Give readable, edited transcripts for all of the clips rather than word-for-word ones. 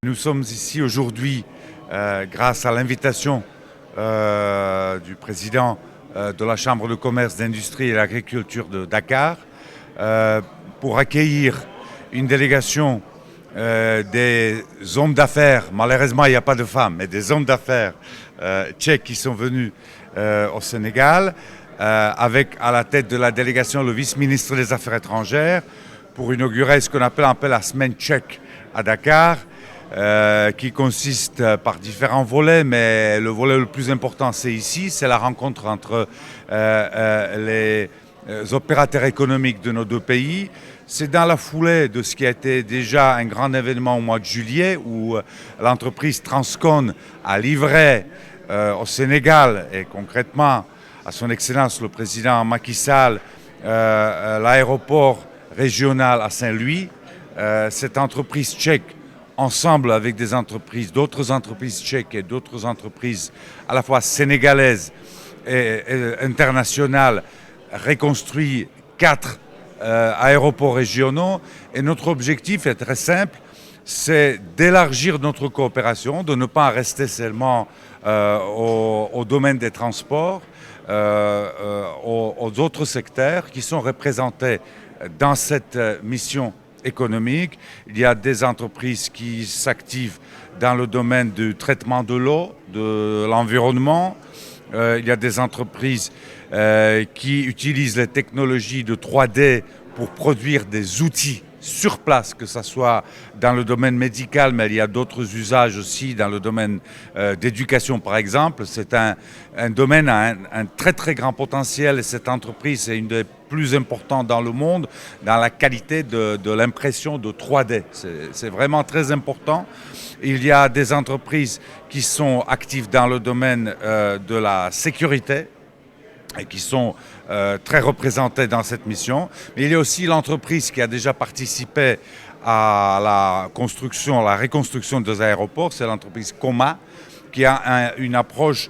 Nous sommes ici aujourd'hui grâce à l'invitation du président de la Chambre de commerce, d'industrie et d'agriculture de Dakar pour accueillir une délégation des hommes d'affaires, malheureusement il n'y a pas de femmes, mais des hommes d'affaires tchèques qui sont venus au Sénégal, avec à la tête de la délégation le vice-ministre des Affaires étrangères, pour inaugurer ce qu'on appelle un peu la semaine tchèque à Dakar, qui consiste par différents volets, mais le volet le plus important c'est ici, c'est la rencontre entre les opérateurs économiques de nos deux pays. C'est dans la foulée de ce qui a été déjà un grand événement au mois de juillet où l'entreprise Transcon a livré au Sénégal et concrètement à son Excellence le président Macky Sall l'aéroport régional à Saint-Louis. Cette entreprise tchèque, ensemble avec des entreprises, d'autres entreprises tchèques et d'autres entreprises à la fois sénégalaises et internationales, reconstruit 4 aéroports régionaux. Et notre objectif est très simple, c'est d'élargir notre coopération, de ne pas rester seulement au domaine des transports, aux autres secteurs qui sont représentés dans cette mission économique. Il y a des entreprises qui s'activent dans le domaine du traitement de l'eau, de l'environnement. Il y a des entreprises qui utilisent les technologies de 3D pour produire des outils sur place, que ce soit dans le domaine médical, mais il y a d'autres usages aussi dans le domaine d'éducation par exemple. C'est un domaine à un très très grand potentiel et cette entreprise est une des plus importantes dans le monde dans la qualité de l'impression de 3D. C'est vraiment très important. Il y a des entreprises qui sont actives dans le domaine de la sécurité et qui sont très représentés dans cette mission. Mais il y a aussi l'entreprise qui a déjà participé à la construction, la reconstruction des aéroports, c'est l'entreprise Coma, qui a une approche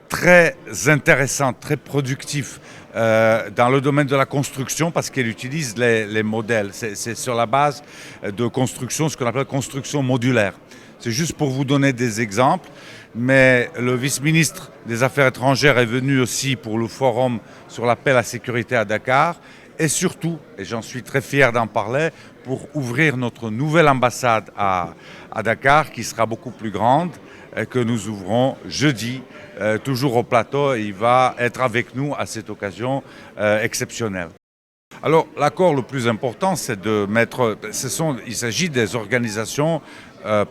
très intéressante, très productive dans le domaine de la construction parce qu'elle utilise les modèles. C'est sur la base de construction, ce qu'on appelle construction modulaire. C'est juste pour vous donner des exemples, mais le vice-ministre des Affaires étrangères est venu aussi pour le forum sur la paix et la sécurité à Dakar et surtout, et j'en suis très fier d'en parler, pour ouvrir notre nouvelle ambassade à Dakar qui sera beaucoup plus grande et que nous ouvrons jeudi, toujours au plateau. Il va être avec nous à cette occasion exceptionnelle. Alors l'accord le plus important, c'est de mettre, il s'agit des organisations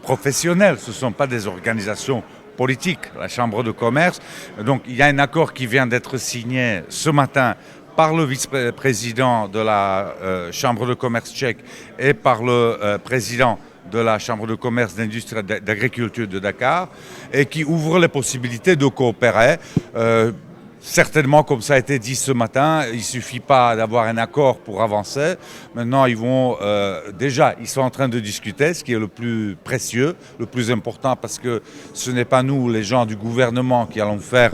professionnelles, ce ne sont pas des organisations politiques, la Chambre de commerce. Donc il y a un accord qui vient d'être signé ce matin par le vice-président de la Chambre de commerce tchèque et par le président de la Chambre de commerce, d'industrie et d'agriculture de Dakar et qui ouvre les possibilités de coopérer. Certainement, comme ça a été dit ce matin, il ne suffit pas d'avoir un accord pour avancer. Maintenant, ils sont en train de discuter, ce qui est le plus précieux, le plus important, parce que ce n'est pas nous, les gens du gouvernement, qui allons faire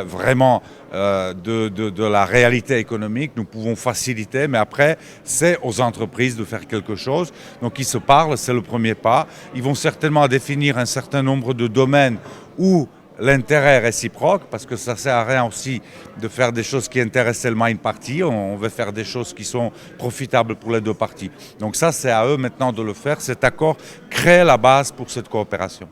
vraiment de la réalité économique. Nous pouvons faciliter, mais après, c'est aux entreprises de faire quelque chose. Donc, ils se parlent, c'est le premier pas. Ils vont certainement définir un certain nombre de domaines où l'intérêt est réciproque, parce que ça ne sert à rien aussi de faire des choses qui intéressent seulement une partie. On veut faire des choses qui sont profitables pour les deux parties. Donc ça, c'est à eux maintenant de le faire. Cet accord crée la base pour cette coopération.